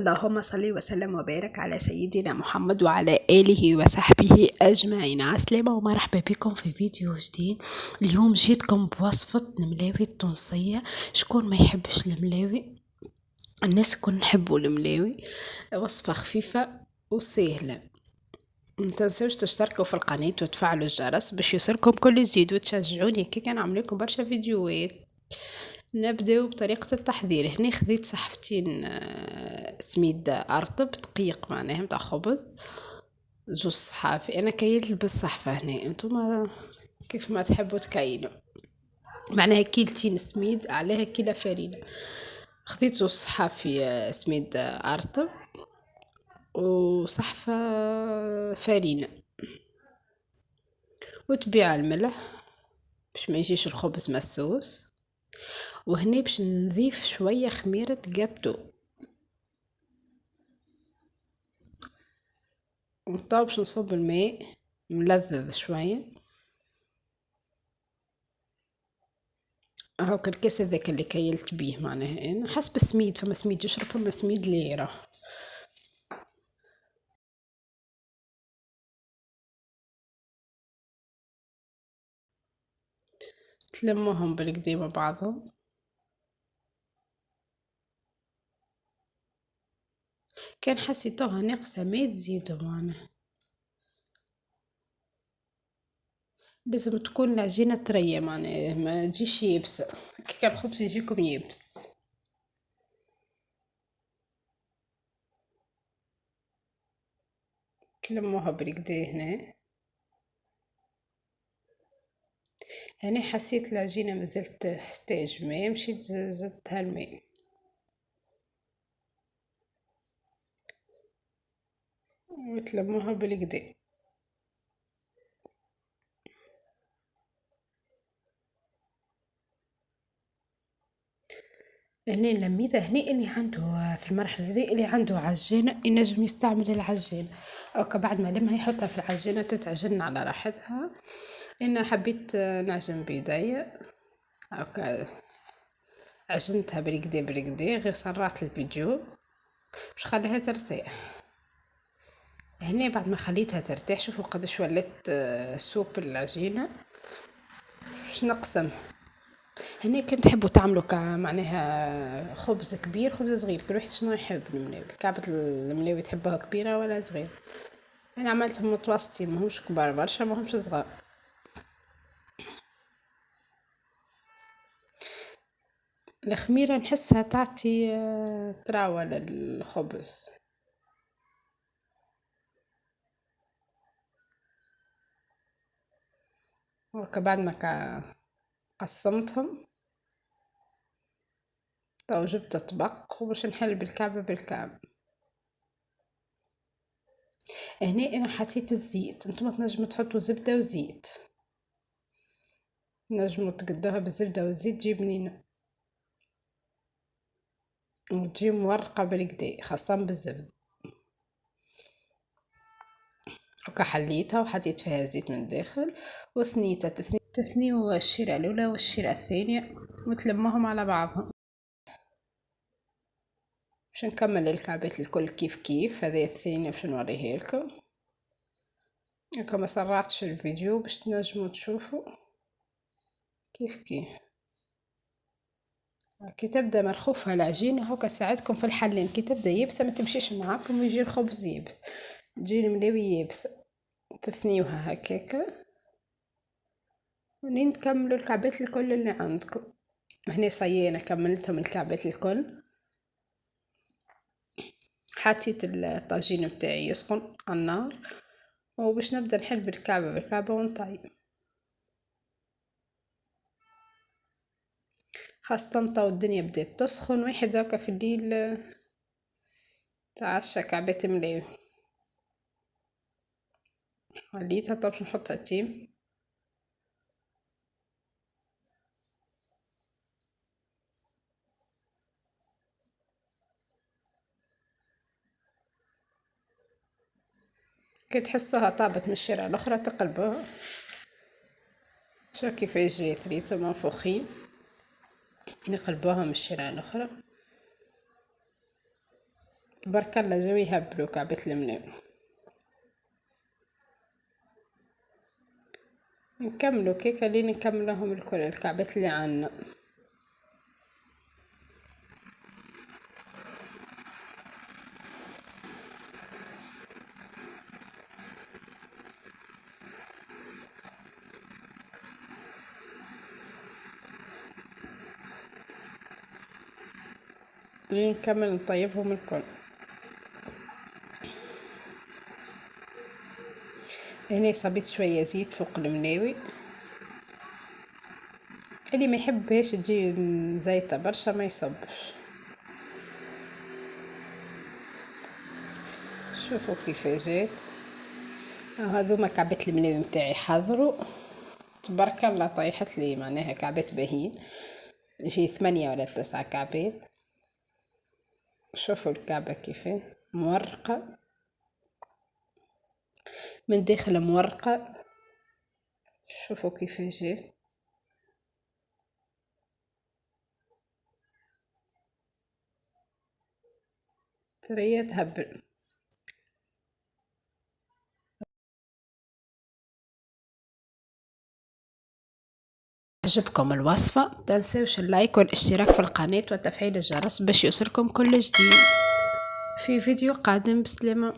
اللهم صل وسلم وبارك على سيدنا محمد وعلى آله وصحبه أجمعين. عسلامة ومرحبا بكم في فيديو جديد. اليوم جيتكم بوصفة الملاوي التونسية. شكون ما يحبش الملاوي؟ الناس كل نحبوا الملاوي. وصفة خفيفة وسهلة. متنسوش تشتركوا في القناة وتفعلوا الجرس باش يوصلكم كل جديد وتشجعوني كي كنعمل لكم برشا فيديوهات. نبداو بطريقة التحضير. هنا خذيت صحفتين سميد ارطب دقيق معناها متاع خبز، زوج صحافي. انا كيلت بالصحفة هنا، انتم كيف ما تحبوا تكيلوا، معناها كيلتين سميد عليها كيلة فرينة. خذيت زوج صحافي سميد ارطب وصحفة فرينة، وتبيع الملح باش ما يجيش الخبز مسوس. وهنا باش نضيف شوية خميرة جاتو، وطاب باش نصب الماء ملذذ شوية. هاكا الكاس هذاك اللي كيلت بيه معناها انا حسب السميد، فما سميد يشرب فما سميد ليرة. تلموهم بالكدا مع بعضهم. كان حسيتوها ناقصة ما تزيدوا معناها، لازم تكون العجينة طرية معناها ما تجيش يابسة، كيك الخبز يجيكم يابس. تلموها بالكدا هنا. هنا حسيت العجينة مازالت تحتاج ماء، مشيت زدتها الماء وتلموها بالكدا. هنا لميتها. هنا اللي عنده في المرحلة هذه اللي عنده عجانة ينجم يستعمل العجانة، أو بعد ما لمها يحطها في العجانة تتعجن على راحتها. أنا حبيت نعجن بيديا هاكا، عجنتها بالكدا بالكدا، غير سرعت الفيديو باش خليها ترتاح. هنا بعد ما خليتها ترتاح شوفوا قداش ولات سوب العجينة. باش نقسم. هنا كان تحبوا تعملوا معناها خبز كبير خبز صغير، كل واحد شنو يحب الملاوي. كعبة الملاوي تحبوها كبيرة ولا صغير؟ انا عملتهم متوسطين، ماهمش كبار برشا ماهمش صغار. الخميرة نحسها تعطي تراوة للخبز. بعد ما قسمتهم تو جبت طبق وباش نحل بالكعبة بالكعب. هنا انا حطيت الزيت، انتم تنجموا تحطوا زبدة وزيت، نجموا تقدوها بالزبدة والزيت تجي بنينة وتجي مورقة بالكدا خاصة بالزبدة. حليتها وحطيت فيها زيت من الداخل وثنيتها تثنيو الشيرة الأولى والشيرة الثانية وتلمهم على بعضهم. باش نكمل الكعبات الكل كيف كيف. هذه الثانية باش نوريها لكم. ما سرعتش الفيديو باش تنجموا تشوفوا كيف كيف. كي تبدا مرخوفها العجينة هكا ساعدكم في الحلين، كي تبدا يابسة ما تمشيش معاكم ويجي الخبز يابس، تجي الملاوي يابسة. تثنيوها هكاكا ولين تكملوا الكعبات الكل اللي عندكم. هنا صيانة كملتهم الكعبات الكل. حطيت الطاجين بتاعي يسخن على النار وباش نبدا نحل بالكعبة بالكعبة ونطيب. خاصة تو الدنيا بدات تسخن، واحد هكا في الليل تعشى كعبات ملاوي. عليتها طب باش نحطها تيم. كي تحسوها طابت من الشارع الاخرى تقلبوها. شوف كيفاش جات ريتهم منفوخين، نقلبوها من الشارع الاخرى. تبارك الله جاو يهبلوا كعبة الملاو. نكملوا كيكه اللي نكملهم الكل الكعبات اللي عنا. نكمل نطيبهم الكل. هنا صبيت شويه زيت فوق الملاوي، اللي ما يحبهاش تجي زيتة برشا ما يصبش. شوفوا كيف جات. هذوما كعبات الملاوي متاعي حضروا تبارك الله، طيحت لي معناها كعبات باهين، يجي 8 ولا 9 كعبات. شوفوا الكعبة كيف مورقة من داخل مورقة. شوفوا كيف جات. طرية تهبل. عجبكم الوصفة؟ متنسوش اللايك والاشتراك في القناة وتفعيل الجرس باش يوصلكم كل جديد في فيديو قادم. بسلامة.